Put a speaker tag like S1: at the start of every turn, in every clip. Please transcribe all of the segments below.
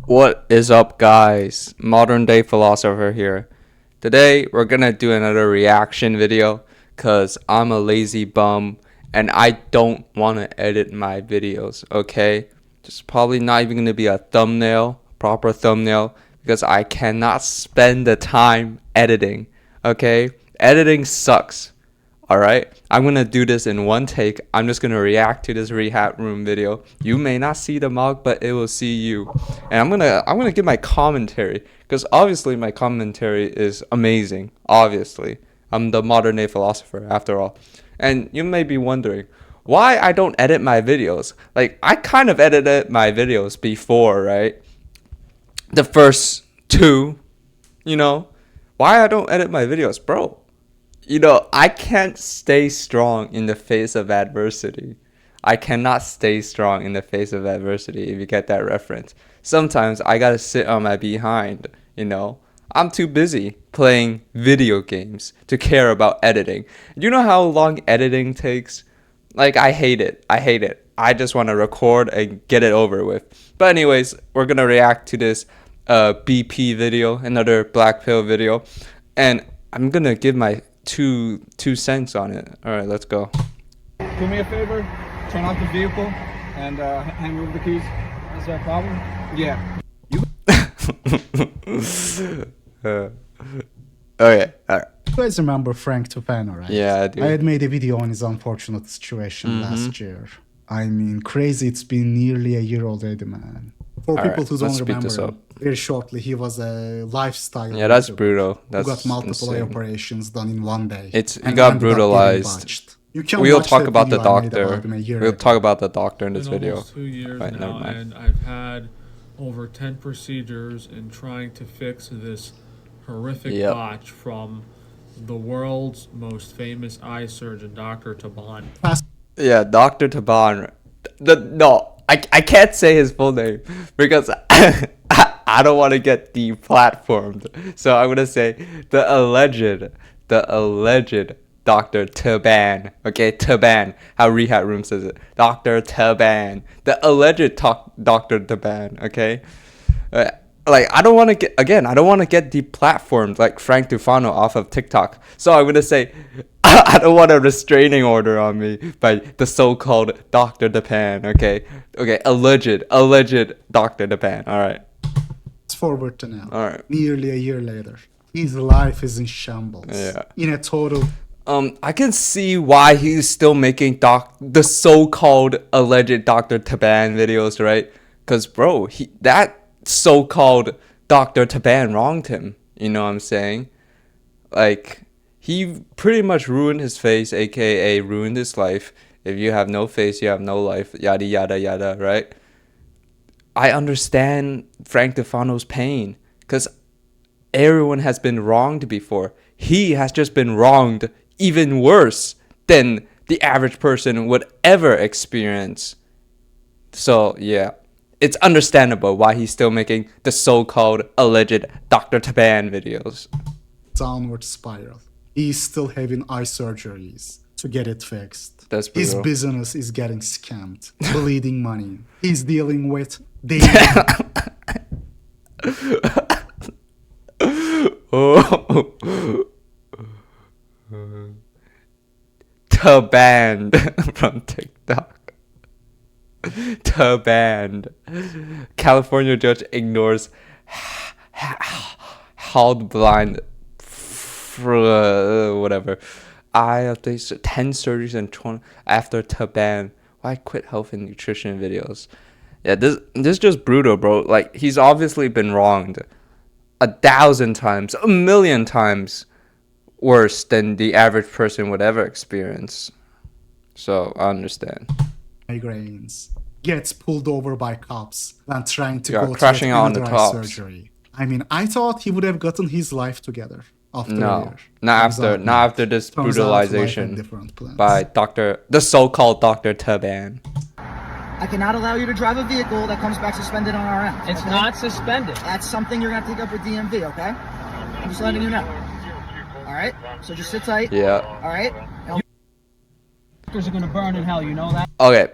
S1: What is up, guys? Modern day philosopher here. Today we're gonna do another reaction video because I'm a lazy bum and I don't want to edit my videos, okay? There's probably not even gonna be a thumbnail, proper thumbnail, because I cannot spend the time editing, okay? Editing sucks. Alright, I'm gonna do this in one take. I'm just gonna react to this Rehab Room video. You may not see the mug, but it will see you. And I'm gonna give my commentary, because obviously my commentary is amazing. Obviously, I'm the modern day philosopher after all. And you may be wondering why I don't edit my videos. Like, I kind of edited my videos before, right? The first two, why I don't edit my videos, bro? I can't stay strong in the face of adversity. I cannot stay strong in the face of adversity, if you get that reference. Sometimes I gotta sit on my behind, I'm too busy playing video games to care about editing. You know how long editing takes? Like, I hate it. I just want to record and get it over with. But anyways, we're gonna react to this BP video, another black pill video. And I'm gonna give my two cents on it. All right, let's go.
S2: Do me a favor, turn off the vehicle and hand me over the keys. Is there a problem? Yeah.
S1: Okay, all right.
S3: You guys remember Frank Tufano, right?
S1: Yeah, I do.
S3: I had made a video on his unfortunate situation last year. I mean, crazy, it's been nearly a year already, man. For
S1: All
S3: people
S1: right,
S3: who
S1: let's
S3: don't
S1: speed
S3: remember
S1: this
S3: him,
S1: up.
S3: very shortly, he was a lifestyle
S1: Yeah, that's
S3: YouTuber
S1: brutal. That's
S3: who got multiple eye
S1: insane.
S3: operations done in one day.
S1: He
S3: and
S1: got
S3: ended up getting
S1: brutalized.
S3: botched. You can
S1: We'll
S3: watch
S1: talk
S3: that
S1: about the
S3: video I made
S1: doctor.
S3: about him a year
S1: We'll
S3: ago.
S1: talk about the doctor in this
S4: It's been
S1: video.
S4: almost 2 years
S1: Right, never
S4: now,
S1: mind.
S4: and I've had over 10 procedures in trying to fix this horrific botch from the world's most famous eye surgeon, Dr. Taban.
S1: Yeah, Dr. Taban. No, I can't say his full name because I don't want to get deplatformed. So I'm gonna say the alleged Dr. Taban. Okay, Taban. How Rehab Room says it. Dr. Taban. The alleged Dr. Taban. Okay. I don't want to get deplatformed like Frank Tufano off of TikTok. So I'm gonna say I don't want a restraining order on me by the so-called Dr. Taban. Okay, alleged Dr. Taban. All right.
S3: Fast forward to now.
S1: All right.
S3: Nearly a year later, his life is in shambles.
S1: Yeah.
S3: In a total.
S1: I can see why he's still making the so-called alleged Dr. Taban videos, right? Cause bro, that so-called Dr. Taban wronged him. You know what I'm saying? Like, he pretty much ruined his face, aka ruined his life. If you have no face, you have no life. Yada yada yada, right? I understand Frank Tufano's pain, because everyone has been wronged before. He has just been wronged even worse than the average person would ever experience. So yeah, it's understandable why he's still making the so-called alleged Dr. Taban videos.
S3: Downward spiral. He's still having eye surgeries to get it fixed.
S1: That's
S3: His
S1: brutal.
S3: business is getting scammed, bleeding money. He's dealing with the
S1: Taban from TikTok. Taban. California judge ignores held blind whatever. I updates 10 surgeries and 20 after Taban. Why quit health and nutrition videos? Yeah, this is just brutal, bro. Like, he's obviously been wronged 1,000 times, 1,000,000 times worse than the average person would ever experience. So I understand.
S3: migraines. Gets pulled over by cops when trying to
S1: Yeah,
S3: go
S1: crashing
S3: to
S1: on the
S3: another eye
S1: cops.
S3: surgery. I mean, I thought he would have gotten his life together after a
S1: No,
S3: year.
S1: not
S3: Turns
S1: after this
S3: Turns out life had
S1: brutalization
S3: different plans.
S1: by the so-called Dr. Taban.
S5: I cannot allow you to drive a vehicle that comes back suspended on our end.
S6: It's
S5: okay?
S6: not suspended.
S5: That's something you're gonna take up with DMV, okay? I'm just letting you know. All right. So just sit tight.
S1: Yeah.
S5: All right. And
S6: Are going to burn in hell, you know that?
S1: Okay.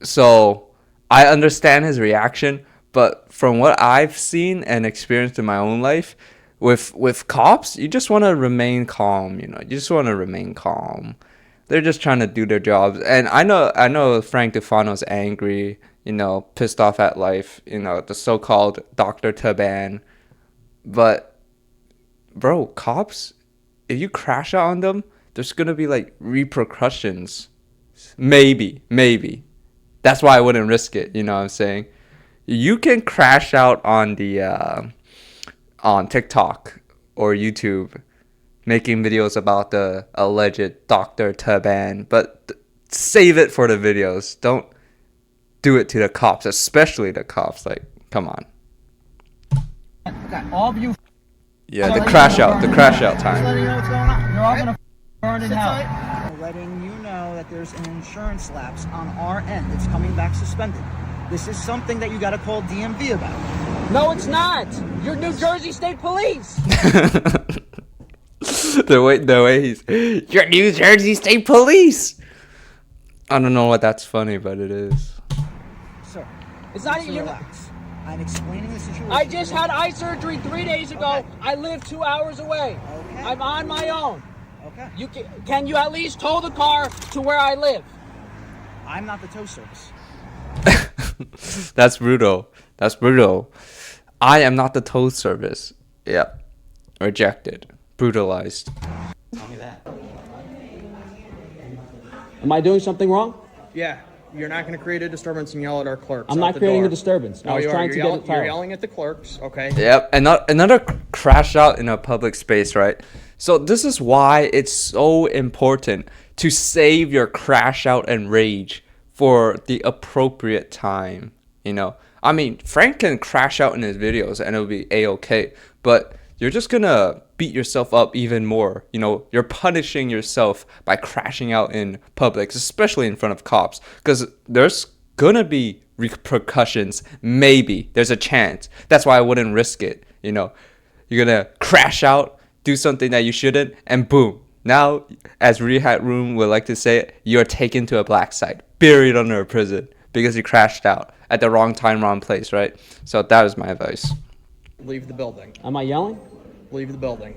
S1: So I understand his reaction, But from what I've seen and experienced in my own life, with cops, you just want to remain calm. You know, you just want to remain calm. They're just trying to do their jobs. And I know Frank Tufano's angry, you know, pissed off at life, you know, the so-called Dr. Taban. But bro, cops, if you crash out on them, there's gonna be like repercussions. Maybe. That's why I wouldn't risk it. You know what I'm saying? You can crash out on the on TikTok or YouTube, making videos about the alleged Dr. Taban, but save it for the videos. Don't do it to the cops, especially the cops. Like, come on.
S5: Okay.
S6: All of you
S1: Yeah, the crash out
S5: Just
S1: time.
S5: letting you know what's going on.
S6: you're all gonna burn in
S5: Sit
S6: hell.
S5: tight. We're letting you know that there's an insurance lapse on our end. It's coming back suspended. This is something that you got to call DMV about.
S6: No, it's not. You're New Jersey State Police.
S1: the way he's, you're New Jersey State Police. I don't know what that's funny, but it is.
S5: Sir,
S6: It's not
S5: please
S6: even.
S5: relax. I'm explaining the situation.
S6: I just had eye surgery 3 days ago.
S5: Okay.
S6: I live 2 hours away.
S5: Okay.
S6: I'm on my own.
S5: Okay.
S6: You can you at least tow the car to where I live?
S5: I'm not the tow service.
S1: That's brutal. I am not the tow service. Yep. Rejected. Brutalized.
S5: Tell me that.
S6: Am I doing something wrong?
S7: Yeah, you're not going to create a disturbance and yell at our clerks.
S6: I'm
S7: out
S6: not
S7: the
S6: creating
S7: door.
S6: a disturbance.
S7: No,
S6: I was
S7: you are.
S6: trying
S7: You're
S6: to
S7: yell-
S6: get it
S7: You're
S6: filed.
S7: yelling at the clerks, okay?
S1: Yep. And another crash out in a public space, right? So this is why it's so important to save your crash out and rage for the appropriate time. You know, I mean, Frank can crash out in his videos and it'll be a-okay, but you're just gonna beat yourself up even more. You know, you're punishing yourself by crashing out in public, especially in front of cops, because there's gonna be repercussions. Maybe there's a chance. That's why I wouldn't risk it. You know, you're gonna crash out, do something that you shouldn't, and boom. Now, as Rehab Room would like to say, you're taken to a black site, buried under a prison because you crashed out at the wrong time, wrong place, right? So that is my advice.
S7: Leave the building.
S6: Am I yelling?
S7: Leave the building.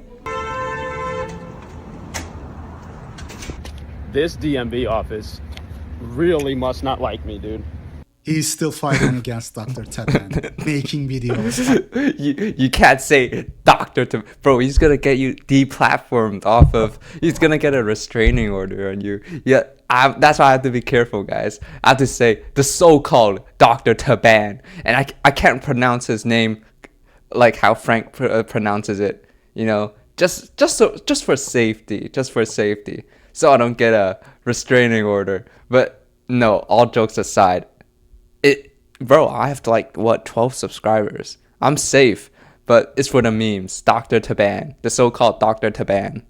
S7: This DMV office really must not like me, dude.
S3: He's still fighting against Dr. Tedman, making videos.
S1: You can't say doctor to bro. He's gonna get you deplatformed off of. He's gonna get a restraining order on you. Yeah, that's why I have to be careful, guys. I have to say the so-called Dr. Taban, and I can't pronounce his name like how Frank pronounces it. You know, just for safety, so I don't get a restraining order. But no, all jokes aside. Bro, I have like 12 subscribers. I'm safe, but it's for the memes. Dr. Taban, the so-called Dr. Taban.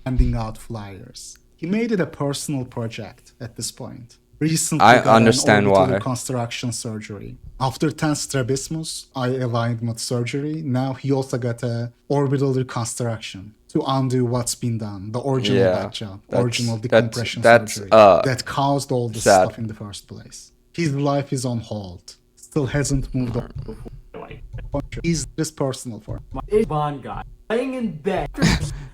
S3: Handing out flyers. He made it a personal project at this point. Recently
S1: I
S3: got
S1: understand
S3: an orbital
S1: why.
S3: reconstruction surgery. After 10 strabismus, eye alignment surgery, now he also got a orbital reconstruction to undo what's been done. The original bad job, original decompression surgery that caused all this
S1: sad.
S3: stuff in the first place. His life is on hold. Still hasn't moved on. Is this personal for him?
S8: Bond guy laying in bed.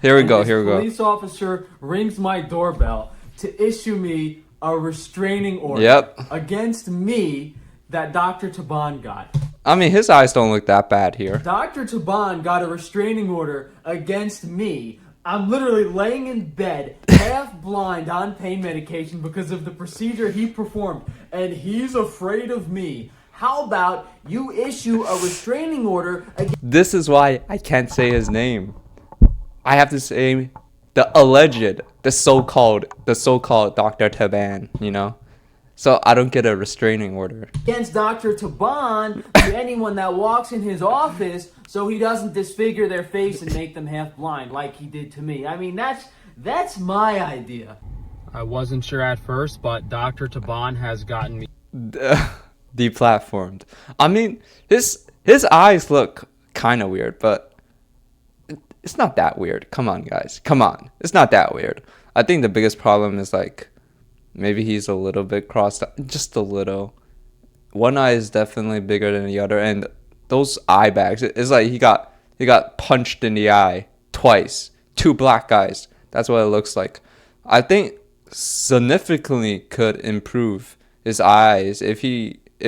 S1: Here we
S8: and
S1: go.
S8: this
S1: Here we go.
S8: Police officer rings my doorbell to issue me a restraining order
S1: Yep.
S8: against me that Dr. Taban got.
S1: I mean, his eyes don't look that bad here.
S8: Dr. Taban got a restraining order against me. I'm literally laying in bed, half blind on pain medication because of the procedure he performed, and he's afraid of me. How about you issue a restraining order against...
S1: This is why I can't say his name. I have to say the alleged, the so-called Dr. Taban, you know? So I don't get a restraining order.
S8: against Dr. Taban to anyone that walks in his office so he doesn't disfigure their face and make them half blind like he did to me. I mean, that's my idea.
S7: I wasn't sure at first, but Dr. Taban has gotten me.
S1: Deplatformed. I mean, his eyes look kind of weird, but it's not that weird. Come on, guys. Come on. It's not that weird. I think the biggest problem is like maybe he's a little bit crossed out. Just a little. one eye is definitely bigger than the other, and those eye bags, it's like he got punched in the eye twice. Two black eyes. That's what it looks like. I think significantly could improve his eyes if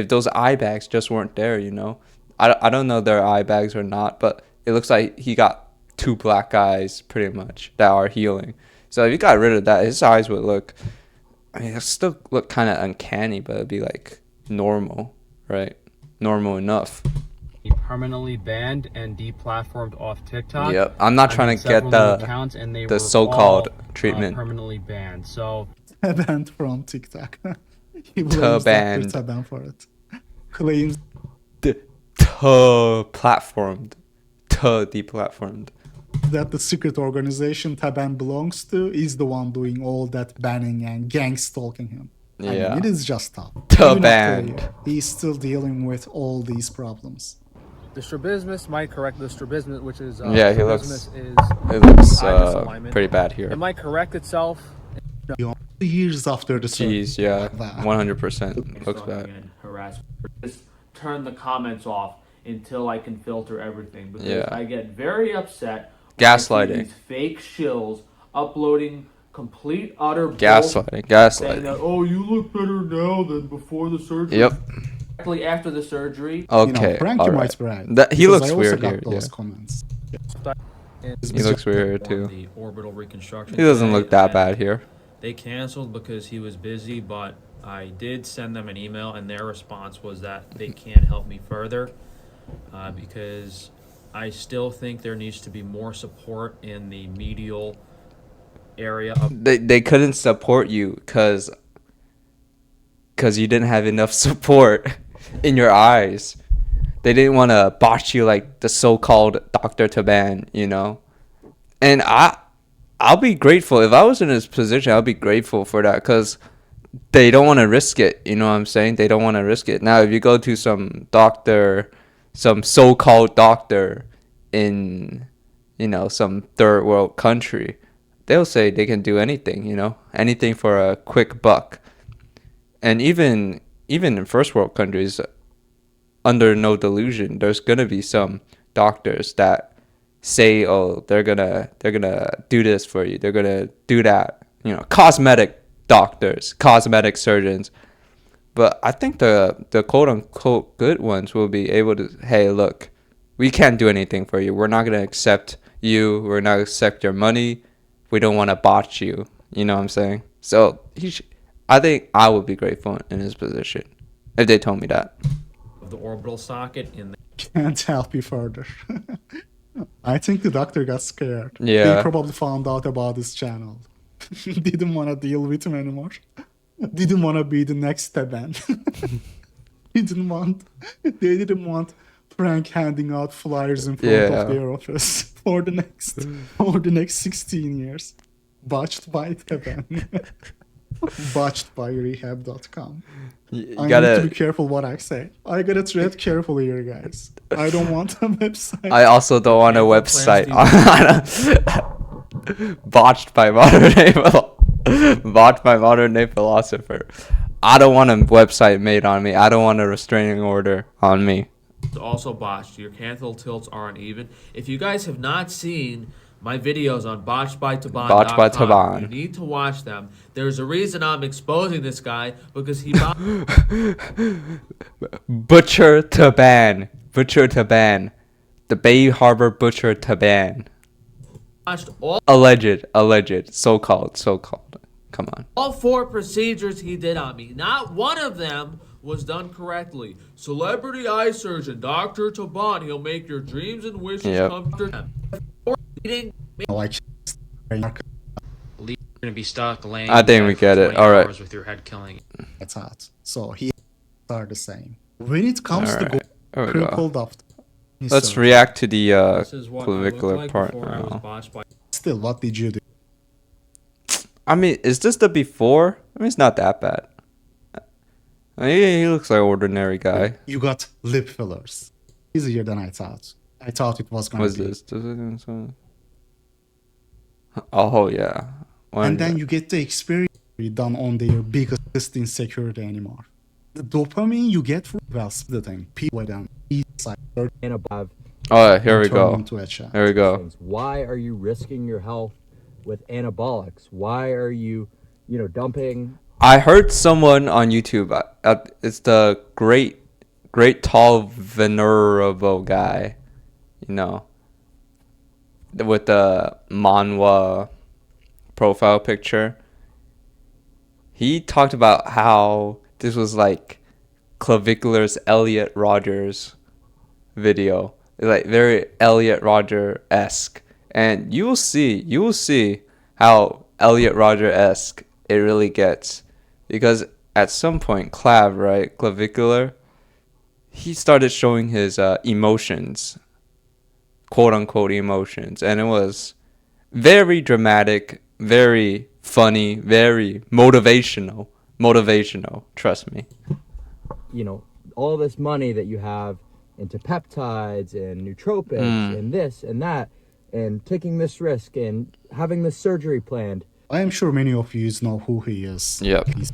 S1: those eye bags just weren't there, you know. I don't know if they're eye bags or not, but it looks like he got two black eyes pretty much that are healing. So if you got rid of that, his eyes would look, I mean, it still look kind of uncanny, but it'd be like normal, right? Normal enough.
S7: Permanently banned and deplatformed off TikTok.
S1: Yep. I'm not trying to get the so-called treatment.
S7: Permanently banned. So
S3: Banned from TikTok. He blames Dr. Taban for it. Claims
S1: Deplatformed
S3: that the secret organization Taban belongs to is the one doing all that banning and gang stalking him. I mean, it is just tough.
S1: Taban.
S3: He's still dealing with all these problems.
S9: The strabismus might correct the strabismus, which is
S1: yeah, he
S9: strabismus
S1: looks pretty bad here.
S9: It might correct itself.
S3: Years after the
S1: Jeez, yeah, 100% looks bad.
S4: Harassment. Just turn the comments off until I can filter everything, because I get very upset.
S1: Gaslighting.
S4: These fake shills uploading complete utter
S1: gaslighting.
S4: Saying that, oh, you look better now than before the surgery.
S1: Yep.
S4: Directly after the surgery.
S1: Okay.
S3: Frank, you might brag.
S1: He looks weird here.
S3: Comments.
S1: He looks weird too.
S4: The orbital reconstruction.
S1: He doesn't look that bad here.
S4: They canceled because he was busy, but I did send them an email, and their response was that they can't help me further because I still think there needs to be more support in the medial area.
S1: They couldn't support you because you didn't have enough support in your eyes. They didn't want to botch you like the so-called Dr. Taban, you know. And I'll be grateful if I was in his position. I'll be grateful for that because they don't want to risk it. You know what I'm saying? They don't want to risk it. Now, if you go to some doctor, some so-called doctor in, you know, some third world country, they'll say they can do anything. You know, anything for a quick buck. And even in first world countries, under no delusion, there's gonna be some doctors that say, oh, they're gonna do this for you, they're gonna do that, you know, cosmetic doctors, cosmetic surgeons. But I think the quote unquote good ones will be able to, hey, look, we can't do anything for you, we're not gonna accept you, we're not gonna accept your money, we don't want to botch you, you know what I'm saying? So I think I would be grateful in his position if they told me that.
S4: The orbital socket in the
S3: can't help you further. I think the doctor got scared.
S1: Yeah.
S3: They probably found out about this channel. Didn't want to deal with him anymore. Didn't want to be the next Taban. They didn't want Frank handing out flyers in front of their office for the next 16 years. Botched by Taban. Botched by Rehab.com. I need to be careful what I say. I gotta tread carefully here, guys. I don't want a website.
S1: I also don't want a website. Botched by modern day philosopher. I don't want a website made on me. I don't want a restraining order on me.
S4: It's also botched. Your canthal tilts aren't even. If you guys have not seen my videos on botchedbytaban.com, you need to watch them. There's a reason I'm exposing this guy, because he
S1: Butcher Taban. The Bay Harbor Butcher Taban. Alleged. So-called. Come on.
S4: All 4 procedures he did on me, not one of them was done correctly. Celebrity eye surgeon, Dr. Taban, he'll make your dreams and wishes come true. You're
S7: gonna be stuck laying.
S1: I think we get it. All right.
S7: With your head killing.
S3: It's hot. So he are the same. When it comes to crippled off.
S1: Let's react to the clavicular part now.
S3: Still, what did you do?
S1: I mean, is this the before? I mean, it's not that bad. I mean, he looks like an ordinary guy.
S3: You got lip fillers. Easier than I thought. I thought it was going to be.
S1: What's this? Oh, yeah.
S3: And then you get the experience done on their biggest insecurity anymore. The dopamine you get from well splitting people and
S10: and above.
S1: Oh, here we
S3: turn
S1: go.
S3: into a chat.
S1: There we go.
S10: Things. Why are you risking your health with anabolics? Why are you, dumping?
S1: I heard someone on YouTube. It's the great tall venerable guy, you know, with the manhwa profile picture. He talked about how this was like Clavicular's Elliot Rogers video, like very Elliot Roger-esque, and you will see how Elliot Roger-esque it really gets, because at some point Clavicular, he started showing his emotions, quote unquote emotions, and it was very dramatic, very funny, very motivational, trust me.
S10: All this money that you have into peptides and nootropics and this and that, and taking this risk and having this surgery planned.
S3: I am sure many of you know who he is.
S1: Yep.
S3: He's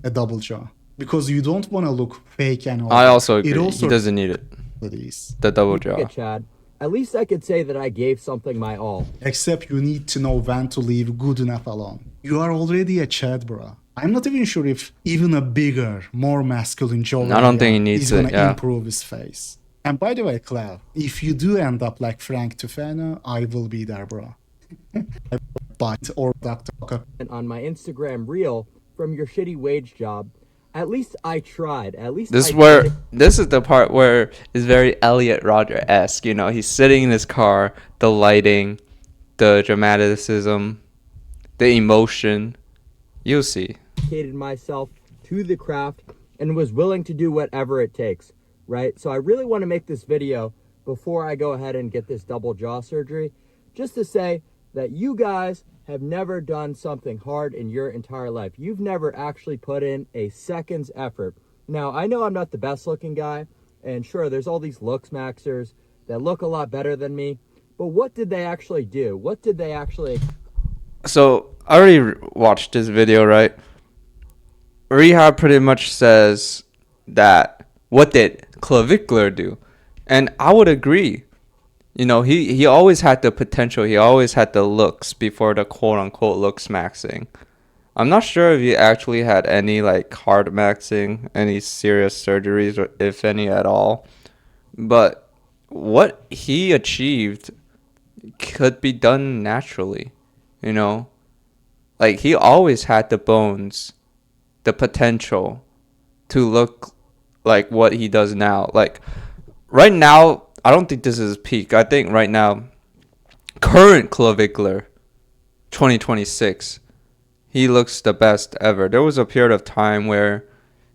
S3: a double jaw. Because you don't want to look fake and all.
S1: I also agree.
S3: It also
S1: He doesn't need it.
S3: is.
S1: The double jaw.
S10: Yeah, Chad. At least I could say that I gave something my all.
S3: Except you need to know when to leave good enough alone. You are already a Chad, bro. I'm not even sure if even a bigger, more masculine Joe
S1: I don't think he needs
S3: is going to
S1: it, yeah.
S3: improve his face. And by the way, Clav, if you do end up like Frank Tufano, I will be there, bro. But or Dr.
S10: And on my Instagram reel from your shitty wage job, at least I tried. At least
S1: This
S10: I
S1: is where
S10: did.
S1: this is the part where it's very Elliot Roger-esque. He's sitting in his car, the lighting, the dramaticism, the emotion. You'll see.
S10: Dedicated myself to the craft and was willing to do whatever it takes, right? So I really want to make this video before I go ahead and get this double jaw surgery, just to say that you guys have never done something hard in your entire life. You've never actually put in a second's effort. Now, I know I'm not the best looking guy, and sure, there's all these looks maxers that look a lot better than me, but what did they actually do? What did they actually...
S1: So I already watched this video, right? Rehab pretty much says that what did Clavicular do? And I would agree. He always had the potential. He always had the looks before the quote unquote looks maxing. I'm not sure if he actually had any like hard maxing, any serious surgeries, or if any at all. But what he achieved could be done naturally. Like he always had the bones, the potential to look like what he does now. Like right now, I don't think this is his peak. I think right now, current Clavicular, 2026, he looks the best ever. There was a period of time where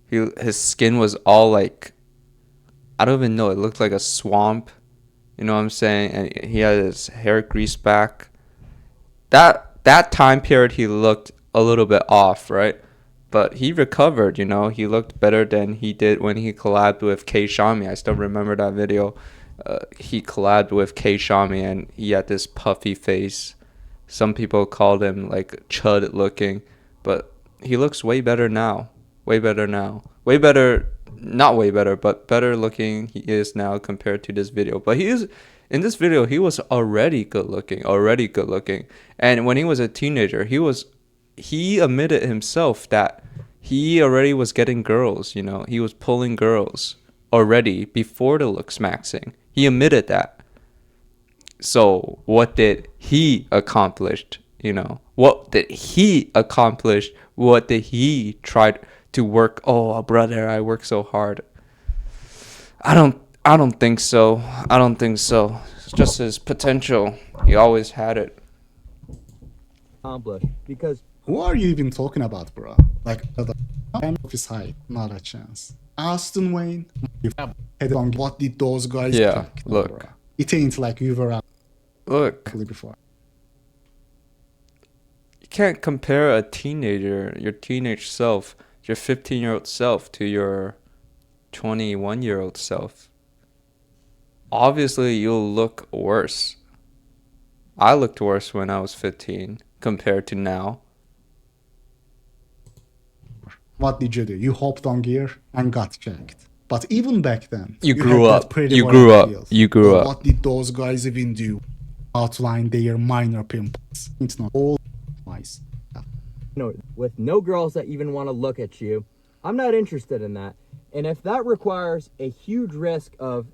S1: his skin was all like, I don't even know, it looked like a swamp. You know what I'm saying? And he had his hair greased back. That time period he looked a little bit off, right? But he recovered, he looked better than he did when he collabed with K Shami. I still remember that video. He collabed with K Shami and he had this puffy face. Some people called him like chud looking, but he looks way better now. Way better now. Way better, not way better, but better looking he is now compared to this video. But in this video, he was already good looking. And when he was a teenager, he admitted himself that he already was getting girls, he was pulling girls already before the looks maxing. He admitted that. So what did he accomplish? What did he accomplish? What did he try to work? Oh, brother, I work so hard. I don't think so. It's just his potential. He always had it.
S10: Accomplish because
S3: who are you even talking about, bro? Like, I'm of his height, not a chance. Austin Wayne, what did those guys pick?
S1: Look.
S3: Bro? It ain't like you were out before.
S1: You can't compare a teenager, your teenage self, your 15-year-old self to your 21-year-old self. Obviously, you'll look worse. I looked worse when I was 15 compared to now.
S3: What did you do? You hopped on gear and got checked. But even back then,
S1: You
S3: had
S1: grew
S3: that
S1: up.
S3: pretty
S1: You
S3: boy
S1: grew up.
S3: appeal.
S1: You grew
S3: So
S1: up.
S3: what did those guys even do? Outline their minor pimples. It's not all nice.
S10: With no girls that even want to look at you, I'm not interested in that. And if that requires a huge risk of,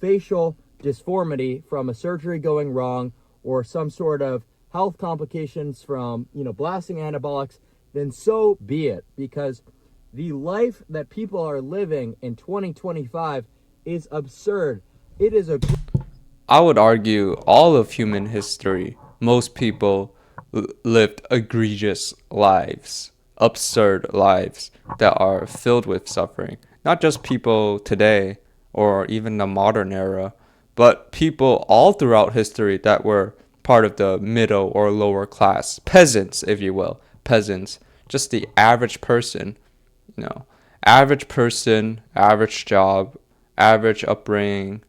S10: facial disformity from a surgery going wrong or some sort of health complications from, blasting anabolics, then so be it. Because the life that people are living in 2025 is absurd. It is a...
S1: I would argue all of human history, most people lived egregious lives, absurd lives that are filled with suffering. Not just people today or even the modern era, but people all throughout history that were part of the middle or lower class, peasants, if you will, peasants, just the average person, average person, average job, average upbringing.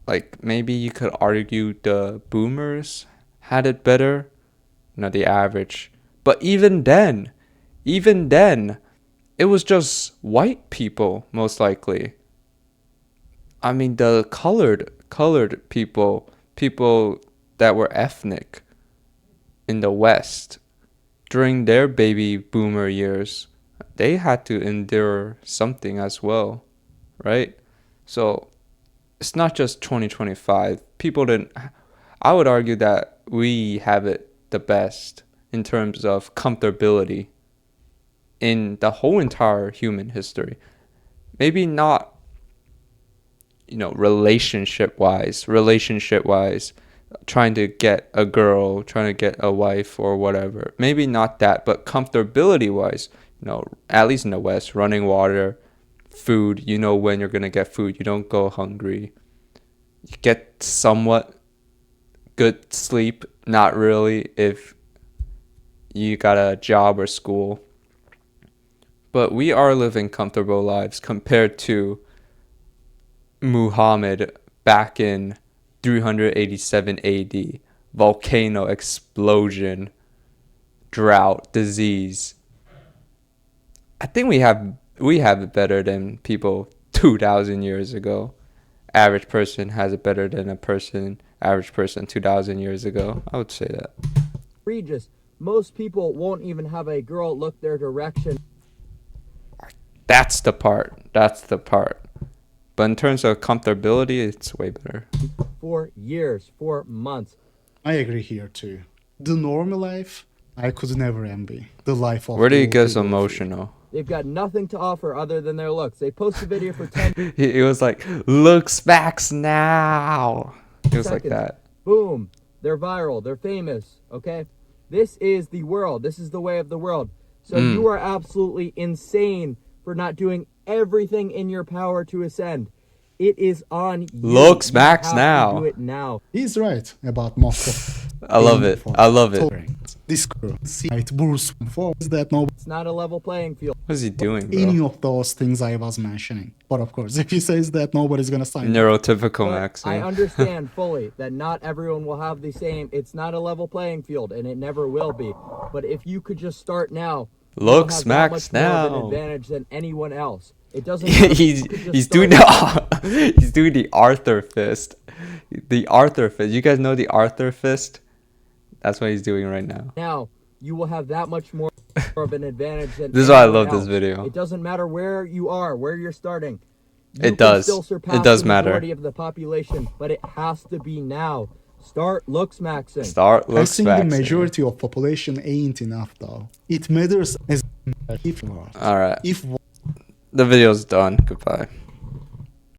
S1: Like, maybe you could argue the boomers had it better, the average. But even then, it was just white people, most likely. I mean, the colored people that were ethnic in the West, during their baby boomer years, they had to endure something as well, right? So it's not just 2025. I would argue that we have it the best in terms of comfortability in the whole entire human history. Maybe not, relationship wise, trying to get a girl, trying to get a wife or whatever. Maybe not that, but comfortability wise, at least in the West, running water, food, when you're going to get food, you don't go hungry. You get somewhat good sleep, not really if you got a job or school. But we are living comfortable lives compared to Muhammad back in 387 AD. Volcano explosion, drought, disease. I think we have it better than people 2,000 years ago. Average person has it better than average person 2,000 years ago. I would say that.
S10: Egregious. Most people won't even have a girl look their direction.
S1: That's the part. But in terms of comfortability, it's way better.
S10: For years, for months.
S3: I agree here too. The normal life, I could never envy. The life of...
S1: Where do you get emotional?
S10: They've got nothing to offer other than their looks. They post a video for 10
S1: He was like, looks backs now. It was
S10: seconds.
S1: like that.
S10: Boom. They're viral. They're famous. Okay? This is the world. This is the way of the world. So you are absolutely insane for not doing everything in your power to ascend. It is on you.
S1: Looks max now.
S10: Do it now.
S3: He's right about most of
S1: I love it. I love it.
S3: This girl, see, it bursts forms that no...
S10: It's not a level playing field.
S1: What is he doing, bro?
S3: Any of those things I was mentioning. But of course, if he says that, nobody's gonna sign.
S1: Neurotypical Max.
S10: I understand fully that not everyone will have the same. It's not a level playing field, and it never will be. But if you could just start now,
S1: looks
S10: have
S1: max
S10: that much more of
S1: now.
S10: an advantage than anyone else. It doesn't. Matter.
S1: he's doing the Arthur fist. The Arthur fist. You guys know the Arthur fist? That's what he's doing right now.
S10: Now you will have that much more of an advantage than
S1: This is why I love
S10: else.
S1: this video.
S10: It doesn't matter where you are, where you're starting.
S1: It does.
S10: Still surpass
S1: It does
S10: the
S1: matter.
S10: majority of the population, but it has to be now. Start looks maxing.
S1: Start
S3: I
S1: looks
S3: think
S1: maxing.
S3: the majority of population ain't enough though. It matters as if...
S1: Alright.
S3: If
S1: the video's done. Goodbye.